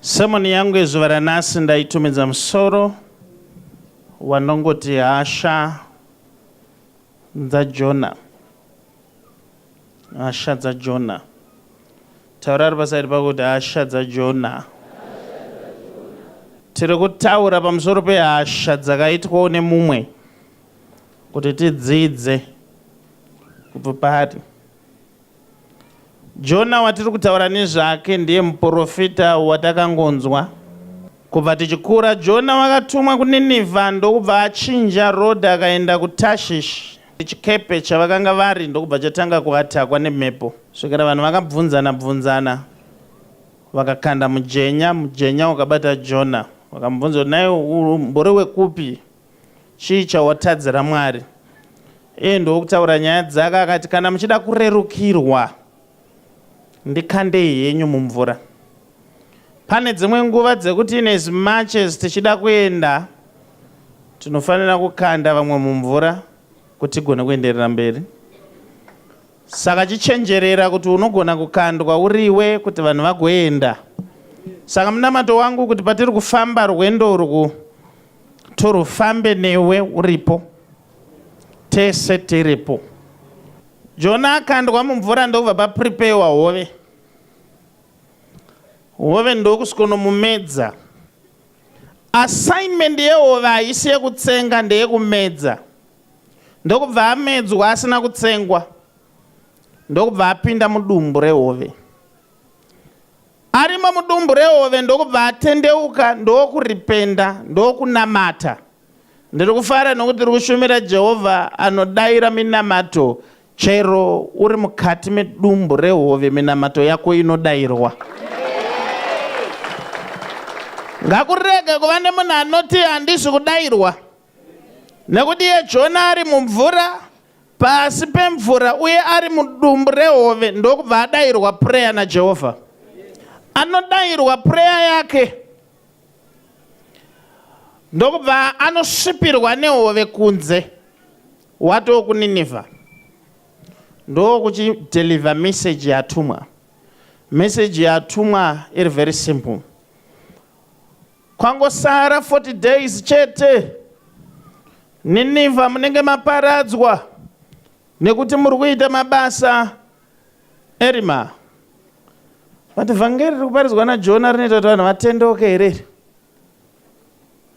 Sermon yangu yezuva ranhasi ndaitumidza musoro wanongoti hasha dzaJona. Hasha dzaJona. Taura ari pasaidi pakuti hasha dzaJona. Tiri kutaura pamusoro pehasha dzakaitwawo nemumwe kuti tidzidze kubva pari. Jona watiri kutaura nezvake ndiye muprofita watakangonzwa. Kubva tichikura Jona wakatumwa kuNinevha ndokubva achinja rodhi akaenda kuTashishi. Chikepe chavakanga vari ndokubva chatanga kuatakwa nemhepo. Svikira vanhu vakabvunzana vakakanda mujenya ukabata Jona. Vakamubvunza kuti naye umbori wekupi? Chii chawatadzira Mwari? Iye ndokutaura nyaya dzake akati kana muchida kurerukirwa ndikandei henyu mumvura. Pane dzimwe nguva dzekuti in as much as tichida kuenda tinofanira kukanda vamwe mumvura kuti tigone kuenderera mberi. Saka chichenjerera kuti unogona kukandwa uriwe kuti vanhu vagoenda. Saka munamato wangu kuti patiri kufamba rwendo urwu turufambe newe uripo, tese tiripo. Jona akandwa mumvura ndokubva paprepewa hove. Hove ndokusikonomumedza. Assignment yehove haisi yekutsenga ndeyekumedza. Ndokubva amedzwa asina kutsengwa. Ndokubva apinda mudumbu rehove. Arimo mudumbu rehove ndokubva atendeuka ndokuripenda ndokunamata. Ndiri kufara nokuti ndiri kushumira Jehovha anodayira minamato chero uri mukati medumbu rehove minamato yako inodayirwa. Ngakurege kuva nemunhu anoti handisi kudayirwa. Nekuti iye Jona ari mumvura pasi pemvura uye ari mudumbu rehove ndokubva adayirwa prayer naJehovha. Anodayirwa prayer yake ndokubva anosvipirwa nehove kunze. Wato kuNinevha ndokuchideliver message yatumwa. Message yatumwa iri very simple. Kwangosara 40 days chete Ninevha munenge maparadzwa nekuti muri kuita mabasa erima. But vhangeri riri kuparidzwa naJona rinoita kuti vanhu vatendeuke here?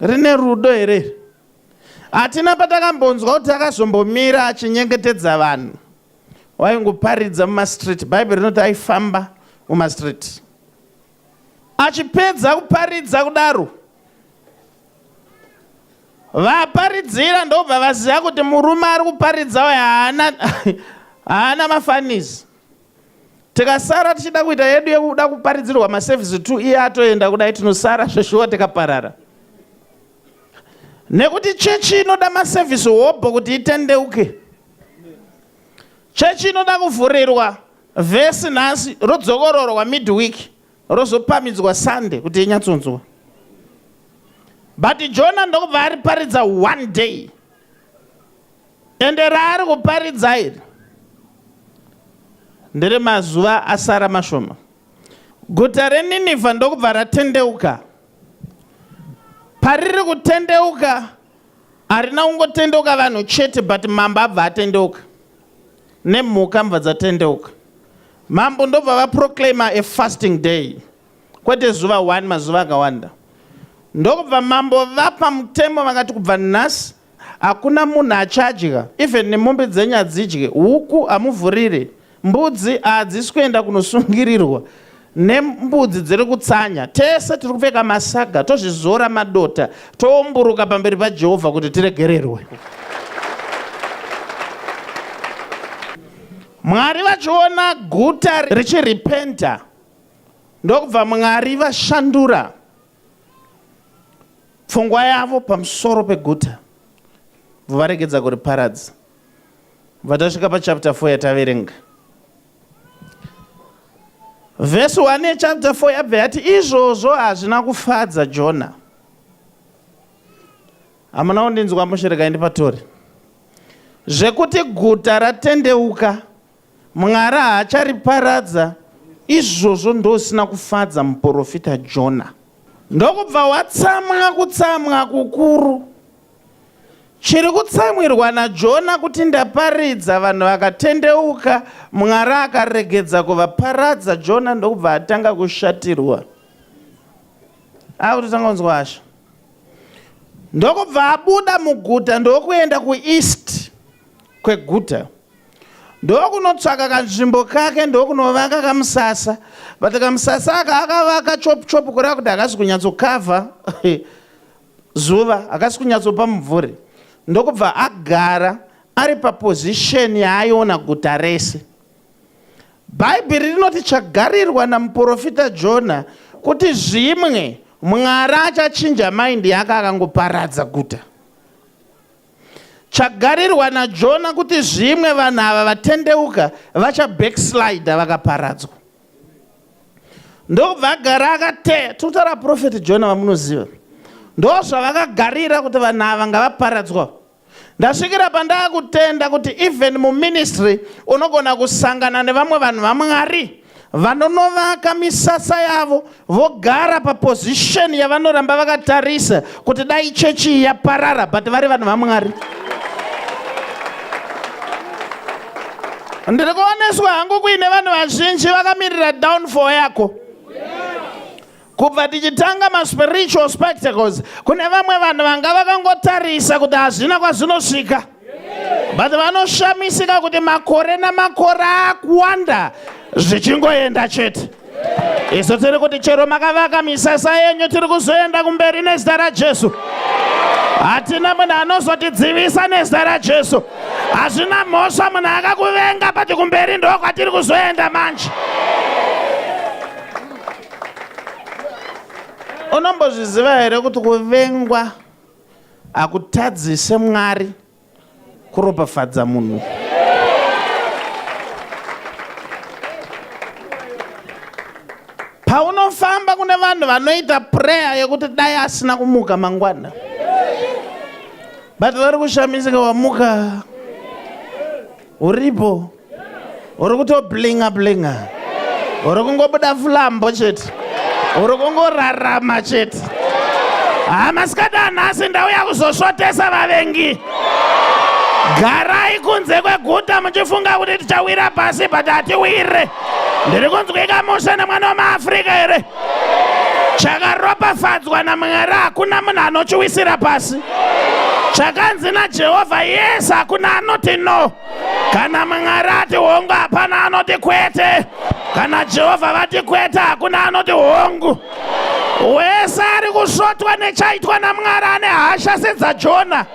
Rine rudo here? Hatina patakambonzwa kuti akazombomira achinyengetedza vanhu. Waingoparidza mumastreet. Bhaibheri rinoti aifamba mumastreet. Achipedza kuparidza kudaro, vaparidzira ndobva vaziva kuti murume ari kuparidza haana mafanizi. Tikasara tichida kuita yedu yekuda kuparidzirwa masevhisi 2 iye atoenda kudai tinosara zveshuwa tikaparara. Nekuti chechi inoda masevhisi hobho kuti itendeuke. Chechi inoda kuvhurirwa vhesi nhasi rodzokororwa midweek rozopamidzwa Sunday kuti inyatsonzwa. But Jona ndokubva ariparidza one day. Ende raari kuparidza iri ndere mazuva asara mashoma. Guta reNinevha ndokubva ratendeuka. Pariri kutendeuka harina kungotendeuka vanhu chete, but mambo abva atendeuka nemhuka mbva dzatendeuka. Mambo ndobva vaproclaima a fasting day, kwete zuva 1 mazuva akawanda. Ndokubva mambo vapa mutemo vakati kubva nhasi hakuna munhu achadya, even nemombe dzenyu hadzidye, huku hamuvhurire, mbudzi hadzisi kuenda kunosungirirwa, nembudzi dziri kutsanya. Tese tiri kupfeka masaga tozvizora madota toumburuka pamberi paJehovha kuti tiregererwe. Mwari vachiona guta richirepenta ndokubva Mwari vashandura pfungwa yavo pamusoro peguta varegedza kuriparadza. Vatasvika pachapter 4 yataverenga. Verse 1 yechapter 4 yabva yati izvozvo hazvina kufadza Jona. Hamuna kundinzwa mushereka indipatori. Zvekuti guta ratendeuka, Mwari haachariparadza izvozvo ndosina kufadza muprofita Jona. Ndokubva watsamwa kukuru. Chiri kutsamwirwa naJona kuti ndaparidza vanhu vakatendeuka, Mwari akaregedza kuvaparadza. Jona ndokubva atanga kushatirwa. Akutotanga kunzwa hasha. Ndokubva abuda muguta ndokuenda kueast kweguta. Ndokunotsvaka kanzvimbo kake ndokunovaka kamusasa. But kamusasa aka akavaka chopu kureva kuti akasi kunyatsokavha zuva, akasi kunyatsopa mumvuri. Ndokubva agara ari papozisheni yaaiona guta rese. Bhaibheri rinoti chagarirwa namuprofita Jona kuti zvimwe Mwari achachinja maindi yake akangoparadza guta. Chagarirwa naJona kuti zvimwe vanhu ava vatendeuka vacha backslide vakaparadzwa. Ndobva agara akateya. Tutaura profeti Jona vamunoziva. Ndozvavakagarira kuti vanhu ava ngavaparadzwa. Ndasvikira pandaa kutenda kuti even muministry unogona kusangana nevamwe vanhu vaMwari vanonovaka misasa yavo vogara paposition yavanoramba vakatarisa kuti dai chechi yaparara but vari vanhu vaMwari. Ndiri kuoneswa hangu kuine vanhu vazhinji vakamirira downfall yako. Kubva tichitanga ma-spiritual spectacles, kune vamwe vanhu vanga vakangotarisa kuti hazvina kwazvinosvika. But vanoshamisika kuti makore namakore akuwanda zvichingoenda chete. Isu tiri kuti chero makavaka misasa yenyu tiri kuzoenda kumberi nezita raJesu. Hatina munhu anozotidzivisa nezita raJesu. Hazvina mhosva munhu akakuvenga pati kumberi ndo kwatiri kuzoenda manje. Unombozviziva here kuti kuvengwa hakutadzise Mwari kuropafadza munhu. Paunofamba kune vanhu vanoita prayer yekuti dai asina kumuka mangwana. But vari kushamisika wamuka. Uripo. Uri kutoblinga blinga. Uri kungobuda flambo chete. Uri kungorarama chete. Masikada nhasi ndauya kuzosvotesa vavengi. Garai kunze kweguta muchifunga kuti tichawira pasi but hatiwire. Ndiri kunzwika musha nemwana wamaAfrika here. Chakaropafadzwa naMwari hakuna munhu anochiwisira pasi. Chakanzi naJehovha yes, hakuna anoti no. Kana Mwari ati hongu hapana anoti kwete. Kana Jehovha vati kwete hakuna anoti hongu. Wese ari kusvotwa nechaitwa naMwari ane hasha sedzaJona.